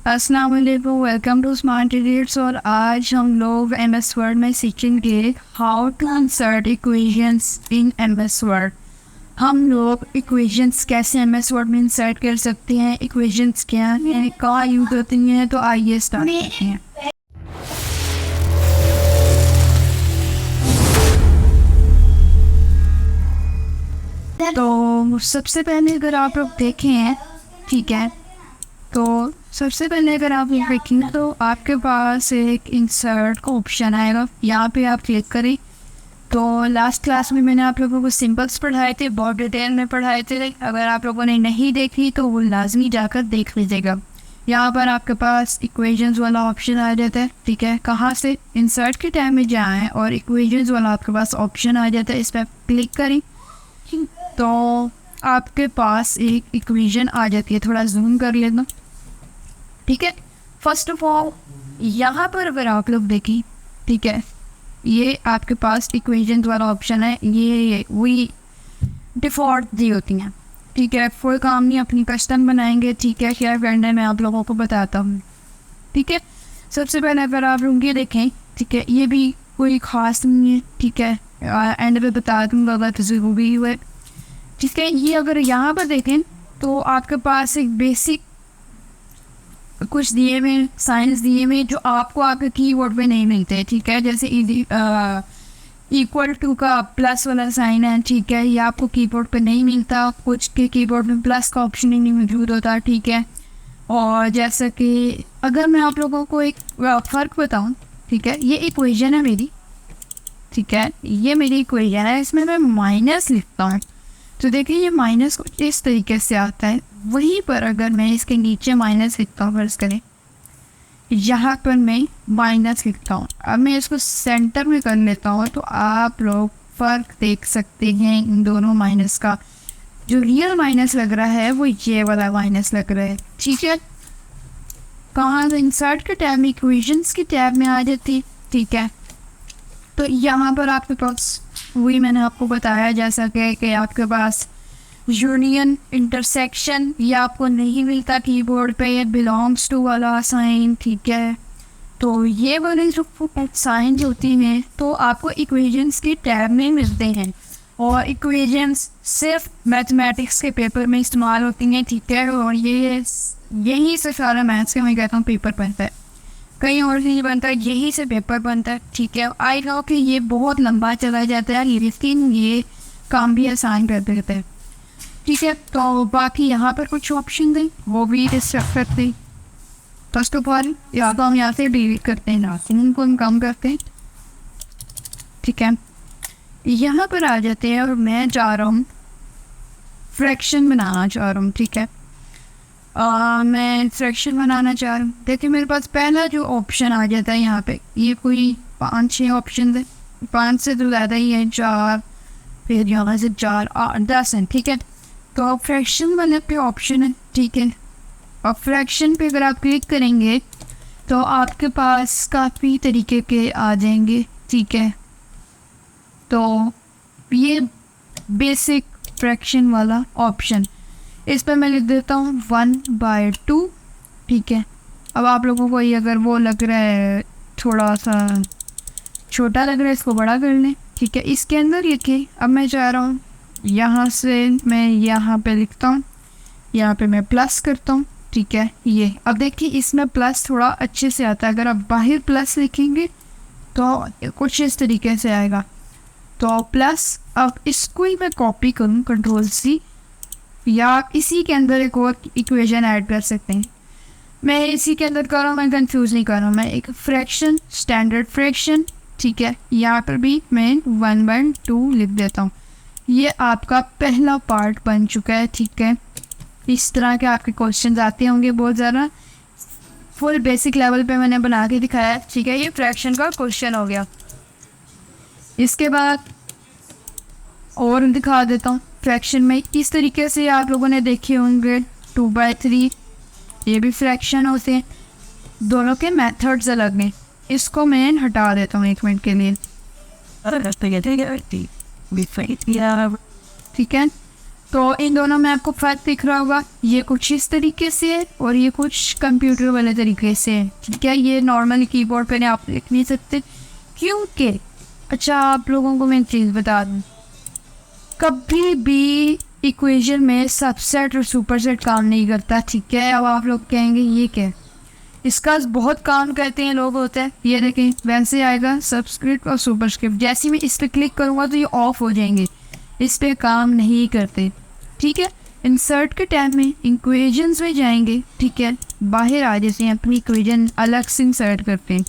अस्सलाम वालेकुम, welcome to smart idiots. और आज हम लोग एमएस वर्ड में सीखेंगे how to insert equations in MS Word. हम लोग इक्वेशंस कैसे एमएस वर्ड में इंसर्ट कर सकते हैं, इक्वेशंस क्या हैं, कहाँ यूज होती हैं। तो आइए स्टार्ट करते हैं। तो सबसे पहले अगर आप लोग देखें, ठीक है, तो सबसे पहले अगर आप ये देखेंगे तो आपके पास एक इंसर्ट का ऑप्शन आएगा, यहाँ पे आप क्लिक करें। तो लास्ट क्लास में मैंने आप लोगों को सिंबल्स पढ़ाए थे, बहुत डिटेल में पढ़ाए थे। अगर आप लोगों ने नहीं देखी तो वो लाजमी जाकर देख लीजिएगा। यहाँ पर आपके पास इक्वेशंस वाला ऑप्शन आ जाता है, ठीक है। कहाँ से इंसर्ट के टाइम में जाएँ और इक्वेशंस वाला आपके पास ऑप्शन आ जाता है, इस पर क्लिक करें तो आपके पास एक इक्वेशन आ जाती है। थोड़ा जूम कर लेना, ठीक है। फर्स्ट ऑफ ऑल यहाँ पर अगर आप लोग देखें, ठीक है, ये आपके पास इक्वेशन वाला ऑप्शन है, ये वही डिफ़ॉल्ट दी होती हैं, ठीक है। कोई काम नहीं, अपनी कस्टम बनाएंगे, ठीक है। क्या करना है मैं आप लोगों को बताता हूँ, ठीक है। सबसे पहले अगर आप लोग ये देखें, ठीक है, ये भी कोई ख़ास नहीं है, ठीक है। एंड में बता दूँगा अगर तो ज़रूरी हुए, ठीक है। ये अगर यहाँ पर देखें तो आपके पास एक बेसिक कुछ दिए हुए साइंस दिए हुए जो आपको आपके कीबोर्ड पे नहीं मिलते, ठीक है। जैसे इक्वल टू का प्लस वाला साइन है, ठीक है, ये आपको कीबोर्ड पे नहीं मिलता। कुछ के कीबोर्ड में प्लस का ऑप्शन ही नहीं मौजूद होता, ठीक है। और जैसा कि अगर मैं आप लोगों को एक फ़र्क बताऊं, ठीक है, ये इक्वेशन है मेरी, ठीक है, ये मेरी इक्वेशन है, इसमें मैं माइनस लिखता हूँ तो देखिए ये माइनस कुछ इस तरीके से आता है। वहीं पर अगर मैं इसके नीचे माइनस लिखता हूँ, फर्ज करें यहाँ पर मैं माइनस लिखता हूँ, अब मैं इसको सेंटर में कर लेता हूँ तो आप लोग फ़र्क देख सकते हैं इन दोनों माइनस का। जो रियल माइनस लग रहा है वो ये वाला माइनस लग रहा है, ठीक है। कहाँ से इंसर्ट के टैब में इक्वेशंस की टैब में आ जाती, ठीक है। तो यहाँ पर आपके पास वही मैंने आपको बताया जैसा कि आपके पास यूनियन इंटरसेक्शन ये आपको नहीं मिलता कीबोर्ड पे, ये बिलोंग्स टू वाला साइन, ठीक है। तो ये वाले जो साइन होती हैं तो आपको इक्वेशंस के टैब में मिलते हैं, और इक्वेशंस सिर्फ मैथमेटिक्स के पेपर में इस्तेमाल होती हैं, ठीक है। और ये यहीं से सारा मैथ्स का मैं कहता हूँ पेपर बनता है, कहीं और से नहीं बनता, यही से पेपर बनता है, ठीक है। आई नो कि ये बहुत लंबा चला जाता है लेकिन ये काम भी आसान कर देता है, ठीक है। तो बाकी यहाँ पर कुछ ऑप्शन दें वो भी डिस्ट्रक्ट करते हैं। फर्स्ट ऑफ ऑल या तो हम यहाँ से डिलीट करते हैं, ना इनको हम कम करते हैं, ठीक है। यहाँ पर आ जाते हैं और मैं जा रहा हूँ फ्रैक्शन बनाना चाह रहा हूँ, ठीक है। मैं फ्रैक्शन बनाना चाह रहा हूँ। देखिए मेरे पास पहला जो ऑप्शन आ जाता है यहाँ पे, ये कोई 5-6 ऑप्शन है, 5 से तो ज़्यादा ही है, 4, फिर यहाँ से 4, 8, 10 है, ठीक है। तो फ्रैक्शन वाले पे ऑप्शन है, ठीक है। और फ्रैक्शन पे अगर आप क्लिक करेंगे तो आपके पास काफ़ी तरीके के आ जाएंगे, ठीक है। तो ये बेसिक फ्रैक्शन वाला ऑप्शन, इस पर मैं लिख देता हूँ 1/2, ठीक है। अब आप लोगों को ये अगर वो लग रहा है थोड़ा सा छोटा लग रहा है, इसको बड़ा कर लें, ठीक है। इसके अंदर लिखे, अब मैं चाह रहा हूँ यहाँ से मैं यहाँ पे लिखता हूँ, यहाँ पे मैं प्लस करता हूँ, ठीक है। ये अब देखिए इसमें प्लस थोड़ा अच्छे से आता है, अगर आप बाहर प्लस लिखेंगे तो कुछ इस तरीके से आएगा। तो प्लस, अब इसको ही मैं कॉपी करूँ Ctrl+C, या इसी के अंदर एक और इक्वेशन ऐड कर सकते हैं। मैं इसी के अंदर कर रहा हूँ, मैं कंफ्यूज नहीं कर रहा हूँ, मैं एक फ्रैक्शन, स्टैंडर्ड फ्रैक्शन, ठीक है, यहाँ पर भी मैं 1/2 लिख देता हूँ। ये आपका पहला पार्ट बन चुका है, ठीक है। इस तरह के आपके क्वेश्चन आते होंगे बहुत ज़्यादा, फुल बेसिक लेवल पे मैंने बना के दिखाया है, ठीक है। ये फ्रैक्शन का क्वेश्चन हो गया। इसके बाद और दिखा देता हूँ फ्रैक्शन में इस तरीके से आप लोगों ने देखे होंगे 2/3, ये भी फ्रैक्शन होते हैं, दोनों के मेथड्स अलग हैं। इसको मैं हटा देता हूँ 1 मिनट के लिए, ठीक है। तो इन दोनों में आपको फ़र्क दिख रहा होगा, ये कुछ इस तरीके से है और ये कुछ कंप्यूटर वाले तरीके से है, ठीक है। ये नॉर्मल कीबोर्ड पे आप लिख नहीं सकते क्योंकि अच्छा आप लोगों को मैं एक चीज़ बता दूँ, कभी भी इक्वेशन में सबसेट और सुपरसेट काम नहीं करता, ठीक है। अब आप लोग कहेंगे ये क्या है, इसका बहुत काम करते हैं लोग होते हैं। ये देखें वैसे आएगा सबस्क्रिप्ट और सुपरस्क्रिप्ट, जैसे मैं इस पर क्लिक करूँगा तो ये ऑफ हो जाएंगे, इस पर काम नहीं करते, ठीक है। इंसर्ट के टैब में इक्वेशंस में जाएंगे, ठीक है, बाहर आ जाते हैं, अपनी इक्वेशन अलग से इंसर्ट करते हैं।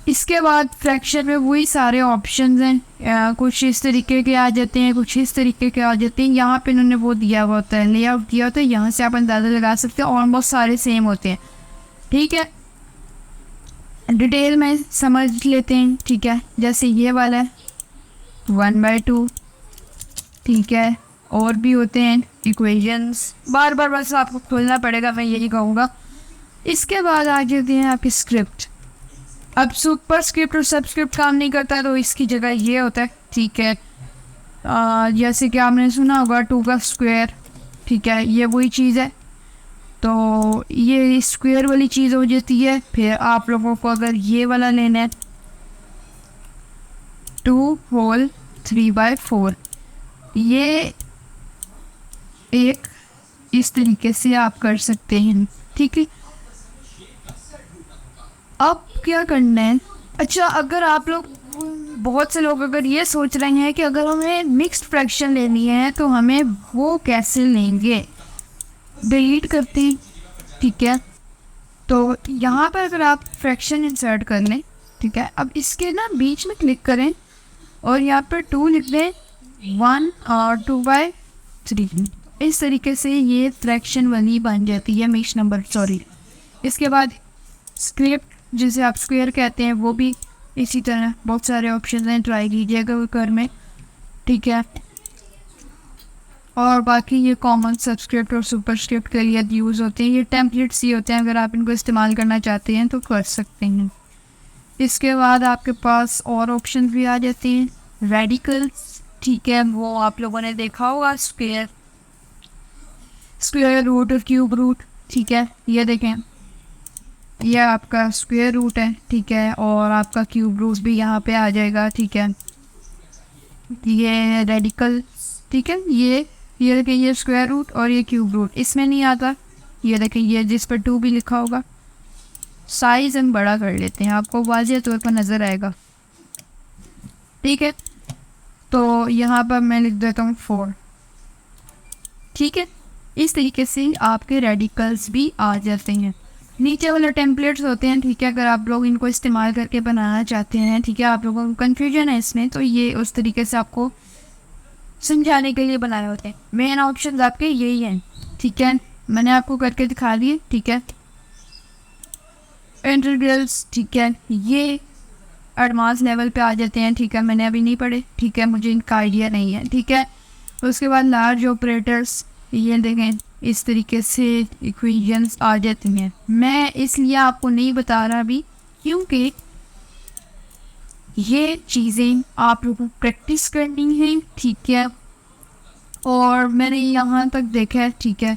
इसके बाद फ्रैक्शन में वही सारे ऑप्शंस हैं, कुछ इस तरीके के आ जाते हैं, कुछ इस तरीके के आ जाते हैं। यहाँ पे इन्होंने वो दिया हुआ होता है, लेआउट दिया होता है, यहाँ से आप अंदाज़ा लगा सकते हैं, ऑलमोस्ट सारे सेम होते हैं, ठीक है। डिटेल में समझ लेते हैं, ठीक है। जैसे ये वाला है 1/2, ठीक है, और भी होते हैं इक्वेशंस, बार बार बस आपको खोलना पड़ेगा, मैं यही कहूँगा। इसके बाद आ जाते हैं आपकी स्क्रिप्ट। अब सुपर स्क्रिप्ट और सबस्क्रिप्ट काम नहीं करता तो इसकी जगह ये होता है, ठीक है। जैसे कि आपने सुना होगा 2 का स्क्वायर, ठीक है, ये वही चीज़ है। तो ये स्क्वायर वाली चीज़ हो जाती है। फिर आप लोगों को अगर ये वाला लेना है 2 होल 3/4, ये एक इस तरीके से आप कर सकते हैं, ठीक है। अब क्या करना है, अच्छा अगर आप लोग, बहुत से लोग अगर ये सोच रहे हैं कि अगर हमें मिक्स्ड फ्रैक्शन लेनी है तो हमें वो कैसे लेंगे, डिलीट करते हैं, ठीक है। तो यहाँ पर अगर आप फ्रैक्शन इंसर्ट कर लें, ठीक है, अब इसके ना बीच में क्लिक करें और यहाँ पर 2 लिख दें, 1 और 2/3, इस तरीके से ये फ्रैक्शन वाली बन जाती है, मिक्स नंबर, सॉरी। इसके बाद स्क्रिप्ट जिसे आप स्क्वायर कहते हैं वो भी इसी तरह बहुत सारे ऑप्शन हैं, ट्राई कीजिएगा घर में, ठीक है। और बाकी ये कॉमन सबस्क्रिप्ट और सुपरस्क्रिप्ट के लिए यूज़ होते हैं, ये टेम्पलेट्स ही होते हैं, अगर आप इनको इस्तेमाल करना चाहते हैं तो कर सकते हैं। इसके बाद आपके पास और ऑप्शन भी आ जाते हैं, रेडिकल्स, ठीक है, वो आप लोगों ने देखा होगा, स्क्वायर रूट और क्यूब रूट, ठीक है। ये देखें ये आपका स्क्वायर रूट है, ठीक है, और आपका क्यूब रूट भी यहाँ पे आ जाएगा, ठीक है। ये रेडिकल, ठीक है, ये देखें ये स्क्वायर रूट और ये क्यूब रूट इसमें नहीं आता। ये देखें ये जिस पर 2 भी लिखा होगा, साइज हम बड़ा कर लेते हैं, आपको वाज़ेह तौर पर नज़र आएगा, ठीक है। तो यहाँ पर मैं लिख देता हूँ 4, ठीक है। इस तरीके से आपके रेडिकल्स भी आ जाते हैं। नीचे वाले टेम्पलेट्स होते हैं, ठीक है, अगर आप लोग इनको इस्तेमाल करके बनाना चाहते हैं, ठीक है, आप लोगों को कन्फ्यूजन है इसमें, तो ये उस तरीके से आपको समझाने के लिए बनाए होते हैं। मेन ऑप्शन आपके यही हैं, ठीक है, मैंने आपको करके दिखा दिए, ठीक है। इंटीग्रल्स, ठीक है, ये एडवांस लेवल पे आ जाते हैं, ठीक है, मैंने अभी नहीं पढ़े, ठीक है, मुझे इनका आइडिया नहीं है, ठीक है। उसके बाद लार्ज ऑपरेटर्स, ये देखें इस तरीके से इक्वेशंस आ जाती हैं। मैं इसलिए आपको नहीं बता रहा अभी क्योंकि ये चीज़ें आप लोगों को प्रैक्टिस करनी है, ठीक है। और मैंने यहाँ तक देखा है, ठीक है।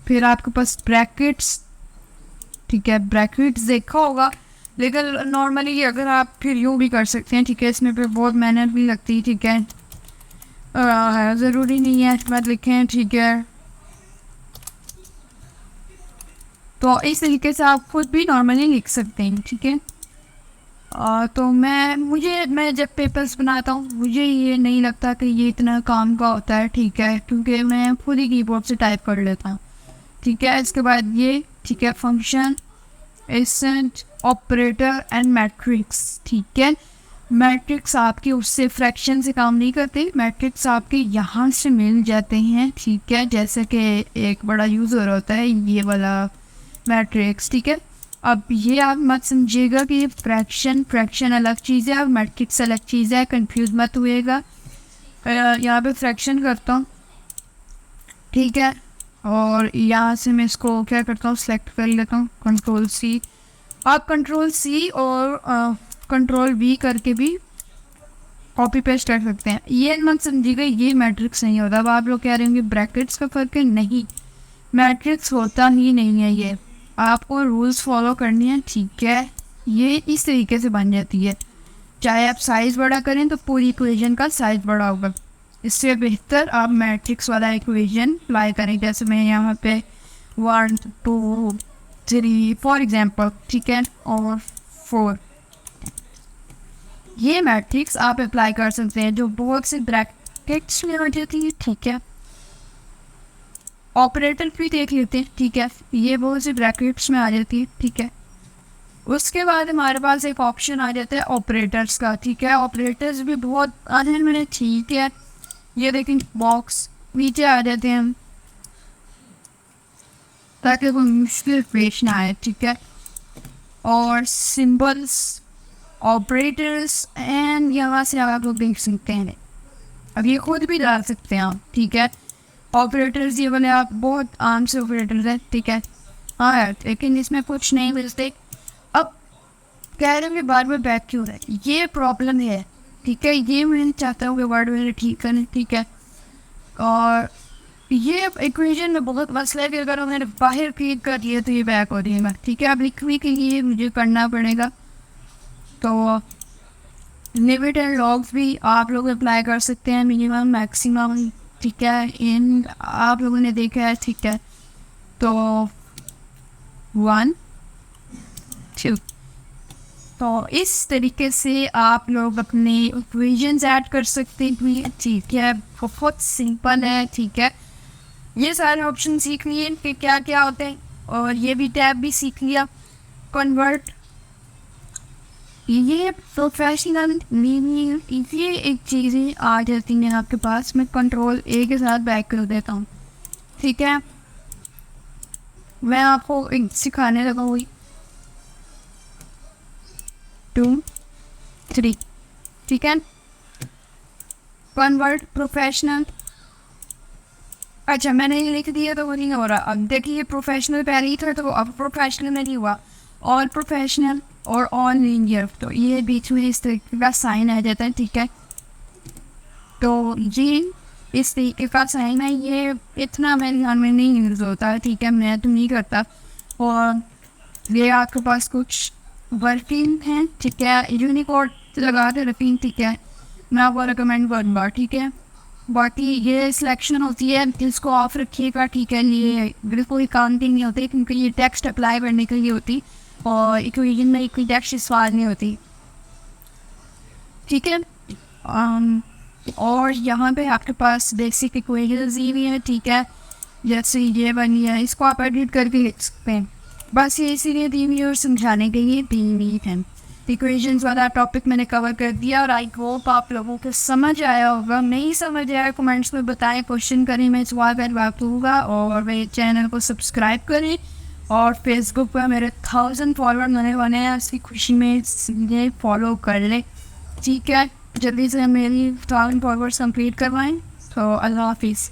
फिर आपके पास ब्रैकेट्स, ठीक है, ब्रैकेट्स देखा होगा, लेकिन नॉर्मली अगर आप फिर यूँ भी कर सकते हैं, ठीक है, इसमें फिर बहुत मेहनत भी लगती है, ठीक है, ज़रूरी नहीं है मत लिखें, ठीक है। तो इस तरीके से आप खुद भी नॉर्मली लिख सकते हैं, ठीक है। तो मैं जब पेपर्स बनाता हूँ मुझे ये नहीं लगता कि ये इतना काम का होता है, ठीक है, क्योंकि मैं खुद ही कीबोर्ड से टाइप कर लेता हूँ, ठीक है। इसके बाद ये, ठीक है, function, accent, operator and matrix, ठीक है। मैट्रिक्स आपके उससे फ्रैक्शन से काम नहीं करते, मैट्रिक्स आपके यहाँ से मिल जाते हैं, ठीक है। जैसे कि एक बड़ा यूज़र होता है ये वाला मैट्रिक्स, ठीक है। अब ये आप मत समझिएगा कि ये फ्रैक्शन अलग चीज़ है और मैट्रिक्स अलग चीज़ है, कंफ्यूज मत हुएगा। यहाँ पे फ्रैक्शन करता हूँ, ठीक है, और यहाँ से मैं इसको क्या करता हूँ, सेलेक्ट कर लेता हूँ, Ctrl+C। आप Ctrl+C और Ctrl+V करके भी कॉपी पेस्ट कर सकते हैं। ये मत समझिएगा ये मैट्रिक्स नहीं होता। अब आप लोग कह रहे होंगे ब्रैकेट्स का फ़र्क है, नहीं, मैट्रिक्स होता ही नहीं है। ये आपको रूल्स फॉलो करनी है, ठीक है। ये इस तरीके से बन जाती है, चाहे आप साइज़ बड़ा करें तो पूरी इक्वेशन का साइज़ बड़ा होगा। इससे बेहतर आप मैट्रिक्स वाला इक्वेशन अप्लाई करें। जैसे मैं यहाँ पे 1 2 3 फॉर एग्जांपल, ठीक है, और 4, ये मैट्रिक्स आप अप्लाई कर सकते हैं जो बहुत से ब्रैकेट्स में हो जाती है, ठीक है। ऑपरेटर भी देख लेते हैं, ठीक है, ये बहुत से ब्रैकेट्स में आ जाती है, ठीक है। उसके बाद हमारे पास एक ऑप्शन आ जाता है ऑपरेटर्स का, ठीक है। ऑपरेटर्स भी बहुत आते हैं मैंने, ठीक है। ये देखें बॉक्स नीचे आ जाते हैं ताकि कोई मुश्किल पेश ना आए, ठीक है। और सिंबल्स, ऑपरेटर्स, एंड यहाँ से आप लोग देख सकते हैं। अब ये खुद भी डाल सकते हैं आप, ठीक है। ऑपरेटर्स ये वाले आप बहुत आम से ऑपरेटर्स हैं, ठीक है। हाँ यार, लेकिन इसमें कुछ नहीं मिलते। अब कह रहे हैं बार बार बैक क्यों रहा है, ये प्रॉब्लम है, ठीक है। ये मैं चाहता हूँ कि वर्ड मेरे ठीक करें, ठीक है। और ये इक्वेशन में बहुत मसला है कि अगर मैंने बाहर क्लिक कर दिया तो ये बैक हो जाएगा, ठीक है। अब लिखने के लिए मुझे करना पड़ेगा, तो लिमिट एंड लॉग्स भी आप लोग अप्लाई कर सकते हैं, मिनिमम मैक्सिमम, ठीक है। इन आप लोगों ने देखा है, ठीक है। तो 1 2, तो इस तरीके से आप लोग अपने इक्वेशंस ऐड कर सकते हैं, ठीक है। बहुत सिंपल है, ठीक है। ये सारे ऑप्शन सीख लिए कि क्या क्या होते हैं, और ये भी टैब भी सीख लिया। कन्वर्ट, ये प्रोफेशनल, ये एक चीज़ें आ जाती हैं आपके पास। मैं कंट्रोल ए के साथ बैक कर देता हूँ, ठीक है। मैं आपको एक सिखाने लगा हुई 2 3, ठीक है। कन्वर्ट प्रोफेशनल, अच्छा मैंने ये लिख दिया तो वो नहीं हो रहा। अब देखिए प्रोफेशनल पहले ही था तो अब प्रोफेशनल में नहीं हुआ। ऑल प्रोफेशनल और ऑल लीनियर, तो ये बीच में इस तरीके का साइन आ जाता है, ठीक है। तो ये इस तरीके का साइन है, ये इतना मेरे ध्यान में नहीं यूज़ होता है, ठीक है। मैं तो नहीं करता। और ये आपके पास कुछ वर्किंग है, ठीक है। यूनिकोड लगा के रखें, ठीक है। मैं आपको रिकमेंड करूँगा, ठीक है। बाकी ये सिलेक्शन होती है, इसको ऑफ रखिएगा, ठीक है। ये बिल्कुल काम की नहीं होती क्योंकि ये टेक्स्ट अप्लाई करने के लिए होती, और इक्वेशन में कोई टेक्स्ट सवाल नहीं होती, ठीक है। और यहाँ पे आपके पास बेसिक इक्वेशंस दी हुई है, ठीक है। जैसे ये बनी है, इसको आप एडिट करके लिख सकते हैं। बस ये इसीलिए दी हुई है और समझाने के लिए दी हुई है। इक्वेशंस वाला टॉपिक मैंने कवर कर दिया और आई होप आप लोगों को समझ आया होगा। नहीं समझ आया कमेंट्स में बताएं, क्वेश्चन करें, मैं सवाल का जवाब दूँगा। और मेरे चैनल को सब्सक्राइब करें, और फेसबुक पर मेरे 1000 फॉलोअर होने वाले हैं, उसकी खुशी में मुझे फॉलो कर लें, ठीक है। जल्दी से मेरी 1000 फॉलोअर्स कंप्लीट करवाएं। तो अल्लाह हाफिज़।